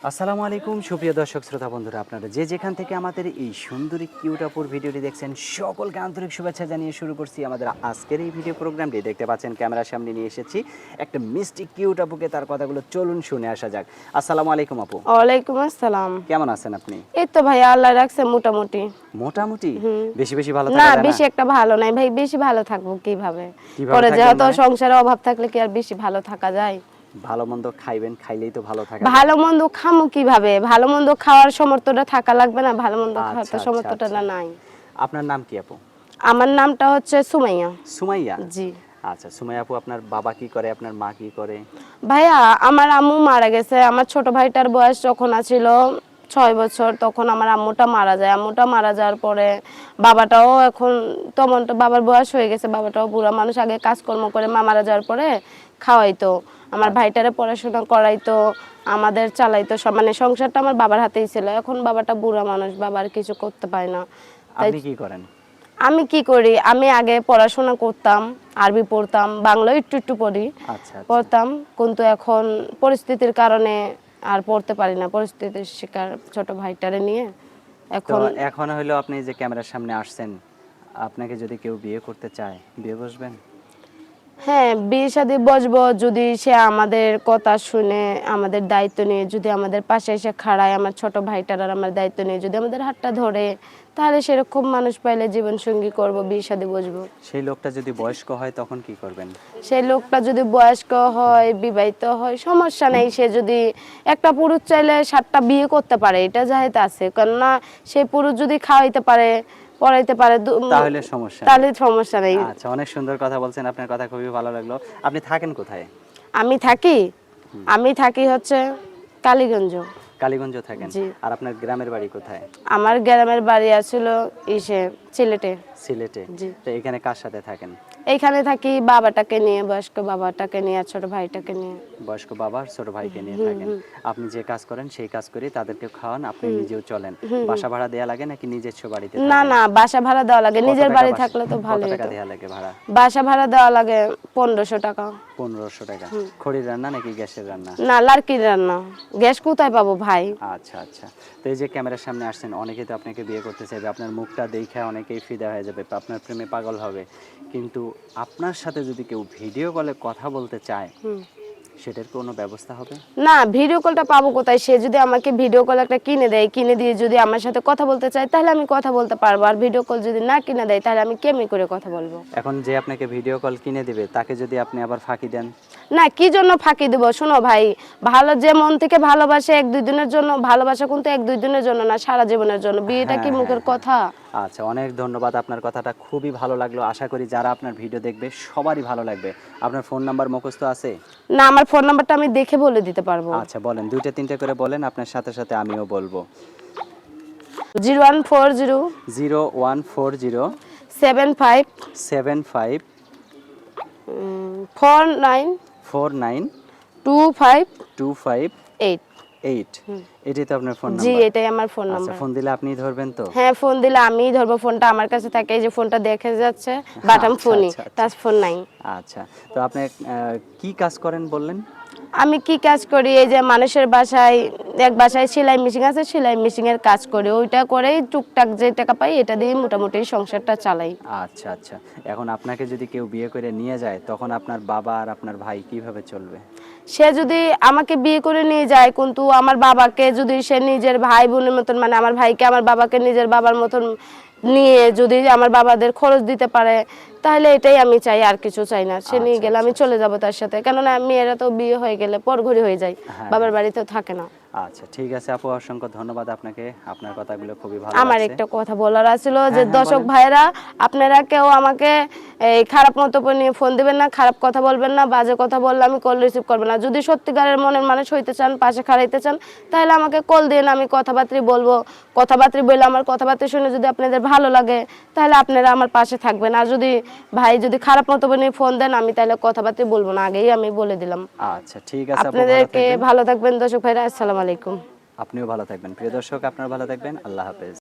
আসসালামু আলাইকুম সুপ্রিয় দর্শক শ্রোতা বন্ধুরা, আপনারা যে যেখান থেকে আমাদের এই সুন্দরী কিউট আপুর ভিডিওটি দেখছেন সকলকে আন্তরিক শুভেচ্ছা জানিয়ে শুরু করছি আমাদের আজকের এই ভিডিও প্রোগ্রামটি। দেখতে পাচ্ছেন ক্যামেরার সামনে নিয়ে এসেছি একটা মিষ্টি কিউট আপুকে, তার কথাগুলো চলুন শুনে আসা যাক। আসসালামু আলাইকুম আপু। ওয়ালাইকুম আসসালাম। কেমন আছেন আপনি? এই তো ভাই আল্লাহ রাখছে মোটামুটি। মোটামুটি? হুম। বেশি বেশি ভালো না থাকা যায় না? বেশি একটা ভালো নাই ভাই, বেশি ভালো থাকবো কিভাবে? কিভাবে পরে থাকবেন যেহেতু মানে? সংসারে অভাব থাকলে কি আর বেশি ভালো থাকা যায়? ভালো মন্দ খাইবেন, খাইলেই তো ভালো থাকা যায়। ভালো মন্দ খামু কিভাবে? ভালো মন্দ খাওয়ার সামর্থ্যটা থাকা লাগবে না? ভালো মন্দ খাওয়ার আচ্ছা তো আচ্ছা সামর্থ্যটা আচ্ছা। না নাই। আপনার নাম কি আপু? আমার নামটা হচ্ছে সুমাইয়া। সুমাইয়া? জি। আচ্ছা সুমাইয়া আপু, আপনার বাবা কি করে, আপনার মা কি করে? ভাইয়া আমার আম্মু মারা গেছে। আমার ছোট ভাইটার বয়স যখন ছিল 6 বছর, তখন আমার আম্মুটা মারা যায়। আম্মুটা মারা যাওয়ার পরে বাবাটাও এখন তেমন তো বাবার বয়স হয়ে গেছে, বাবাটাও বুড়া মানুষ, আগে কাজকর্ম করে মা মারা যাওয়ার পরে খাওয়াইতো, আমার আচ্ছা। ভাইটারে পড়াশোনা করাইতো, আমাদের চালাইতো সব, মানে সংসারটা আমার বাবার হাতেই ছিল। এখন বাবাটা বুড়া মানুষ, বাবার কিছু করতে পারে না। তাই আপনি কি করেন? আমি কি করি, আমি আগে পড়াশোনা করতাম, আরবি পড়তাম, বাংলা একটু একটু পড়ি, আচ্ছা আচ্ছা। পড়তাম, কিন্তু এখন পরিস্থিতির কারণে আর পড়তে পারি না, পরিস্থিতির শিকার ছোট ভাইটারে নিয়ে তো এখন। এখন হলো আপনি যে ক্যামেরার সামনে আসছেন, আপনাকে যদি কেউ বিয়ে করতে চায়, বিয়ে বসবেন? হ্যাঁ, বিয়ে শাদী বসবো যদি সে আমাদের কথা শুনে, আমাদের দায়িত্ব নিয়ে, যদি আমাদের পাশে এসে খাড়ায়, আমার ছোট ভাইটার আর আমার দায়িত্ব নিয়ে যদি আমাদের হাতটা ধরে, তাহলে সেরকম মানুষ পাইলে জীবন সঙ্গী করব, বিয়ে শাদী বসবো। সেই লোকটা যদি বয়স্ক হয় তখন কি করবেন? সেই লোকটা যদি বয়স্ক হয়, বিবাহিত হয়, সমস্যা নেই। সে যদি, একটা পুরুষ চাইলে 7টা বিয়ে করতে পারে, এটা জাহেজ আছে, কেননা সেই পুরুষ যদি খাওয়াইতে পারে, পড়াইতে পারে, তাহলে সমস্যা নেই। তাহলে সমস্যা নেই। আচ্ছা, অনেক সুন্দর কথা বলছেন, আপনার কথা খুবই ভালো লাগলো। আপনি থাকেন কোথায়? আমি থাকি, আমি থাকি হচ্ছে কালীগঞ্জ। কালীগঞ্জ থাকেন? জি। আর আপনার গ্রামের বাড়ি কোথায়? আমার গ্রামের বাড়ি আছিল ইসে, সিলেটে। সিলেটে? জি। তো এখানে কার সাথে থাকেন? এইখানে থাকি বাবাটাকে নিয়ে, বয়স্ক বাবাটাকে নিয়ে, আর ছোট ভাইটাকে নিয়ে। বয়স্ক বাবা আর ছোট ভাইকে নিয়ে থাকেন। আপনি যে কাজ করেন সেই কাজ করে তাদেরকে খাওয়ান, আপনি নিজেও চলেন। বাসা ভাড়া দেয়া লাগে নাকি নিজস্ব বাড়িতে না থাকেন? না, বাসা ভাড়া দেওয়া লাগে, কত নিজের টাকা বাড়ি বাসা, থাকলে তো কত ভালোই টাকা হতো। দেয়া লাগে ভাড়া? বাসা ভাড়া দেওয়া লাগে 1500 টাকা। 1500 টাকা। খড়ির রান্না নাকি গ্যাসের রান্না? না, লার্কির রান্না। গ্যাস কোথায় পাবো ভাই? আচ্ছা আচ্ছা। তো এই যে ক্যামেরার সামনে আসছেন, অনেকেই তো আপনাকে বিয়ে করতে চাইবে, আপনার মুখটা দেখে অনেকেই ফিদা হয়ে যাবে, আপনার প্রেমে পাগল হবে। কিন্তু আপনার সাথে যদি কেউ ভিডিও কলে কথা বলতে চায়, সেটার কোনো ব্যবস্থা হবে? না, ভিডিও কলটা পাবো কোথায়? সে যদি আমাকে ভিডিও কল একটা কিনে দেয়, কিনে দিয়ে যদি আমার সাথে কথা বলতে চায়, তাহলে আমি কথা বলতে পারবো। আর ভিডিও কল যদি না কিনে দেয়, তাহলে আমি কেমনি করে কথা বলবো? এখন যে আপনাকে ভিডিও কল কিনে দিবে, তাকে যদি আপনি আবার ফাঁকি দেন? না, কি জন্য ফাঁকি দেবো? শোনো ভাই, ভালো যে মন থেকে ভালোবাসে 1-2 দিনের জন্য, ভালোবাসা কিন্তু 1-2 দিনের জন্য না, সারা জীবনের জন্য। বিয়েটা কি হ্যাঁ হ্যাঁ মুখের হ্যাঁ। কথা? আচ্ছা, অনেক ধন্যবাদ, আপনার কথাটা খুবই ভালো লাগলো। আশা করি যারা আপনার ভিডিও দেখবে সবারই ভালো লাগবে। আপনার ফোন নাম্বার মুখস্থ আছে? না, আমার ফোন নাম্বারটা আমি দেখে বলে দিতে পারবো। আচ্ছা বলেন, 2টা 3টা করে বলেন, আপনার সাথে সাথে আমিও বলবো। 0140 0140 75 75 49 49 25 25 8। 8। এটাই তো আপনার ফোন জি, নাম্বার? এটাই আমার ফোন আচ্ছা, নাম্বার। ফোন দিলে আপনিই ধরবেন তো? হ্যাঁ, ফোন দিলে আমিই ধরবো। ফোনটা আমার কাছে থাকে, এই যে ফোনটা দেখে যাচ্ছে, বাটন আচ্ছা ফোনই, আচ্ছা আচ্ছা। টাচ ফোন নাই। আচ্ছা, তো আপনি কি কাজ করেন বললেন? আমি কি কাজ করি, এই যে মানুষের বাসায়, এক বাসায় সেলাই মেশিন আছে, সেলাই মেশিনের কাজ করি, ওইটা করেই টুকটাক যে টাকা পাই, এটা দিয়ে মোটামুটি সংসারটা চালাই। আচ্ছা আচ্ছা। এখন আপনাকে যদি কেউ বিয়ে করে নিয়ে যায়, তখন আপনার বাবা আর আপনার ভাই কিভাবে চলবে? সে যদি আমাকে বিয়ে করে নিয়ে যায়, কিন্তু আমার বাবাকে যদি সে নিজের ভাই বোনের মতন, মানে আমার ভাইকে আমার বাবাকে নিজের বাবার মতন নিয়ে যদি আমার বাবাদের খরচ দিতে পারে, তাহলে এটাই আমি চাই, আর কিছু চাই না। সে নিয়ে আচ্ছা গেলে আচ্ছা আমি আচ্ছা। চলে যাব তার সাথে, কেননা মেয়েরা তো বিয়ে হয়ে গেলে পরঘরে হয়ে যায়, হ্যাঁ বাবার হ্যাঁ। বাড়িতেও থাকে না। আচ্ছা ঠিক আছে আপু, অসংখ্য ধন্যবাদ আপনাকে। আপনার কথাগুলো খুবই ভালো আমার লাগছে। একটা কথা বলার আছিল, যে হ্যাঁ হ্যাঁ দর্শক বলেন। ভাইরা, আপনারা কেউ আমাকে এই খারাপ মন্তব্য নিয়ে ফোন দিবেন না, খারাপ কথা বলবেন না, বাজে কথা বললে আমি কল রিসিভ করবেন না। যদি সত্যিকারের মনের মানুষ হইতে চান, পাশে খাড়াইতে চান, তাহলে আমাকে কল দিন, আমি কথাবার্তা বলবো। কথাবার্তা বললে, আমার কথাবার্তা শুনে যদি আপনাদের ভালো লাগে, তাহলে আপনারা আমার পাশে থাকবেন। আর যদি ভাই যদি খারাপ মন্তব্য নিয়ে ফোন দেন, আমি তাহলে কথাবার্তা বলবো না, আগেই আমি বলে দিলাম। আচ্ছা ঠিক আছে আপু, ভালো আপনাদেরকে থাকবেন। ভালো থাকবেন দর্শক ভাইরা, আসসালামু আলাইকুম। আপনিও ভালো থাকবেন। প্রিয় দর্শক, আপনারা ভালো থাকবেন। আল্লাহ হাফেজ।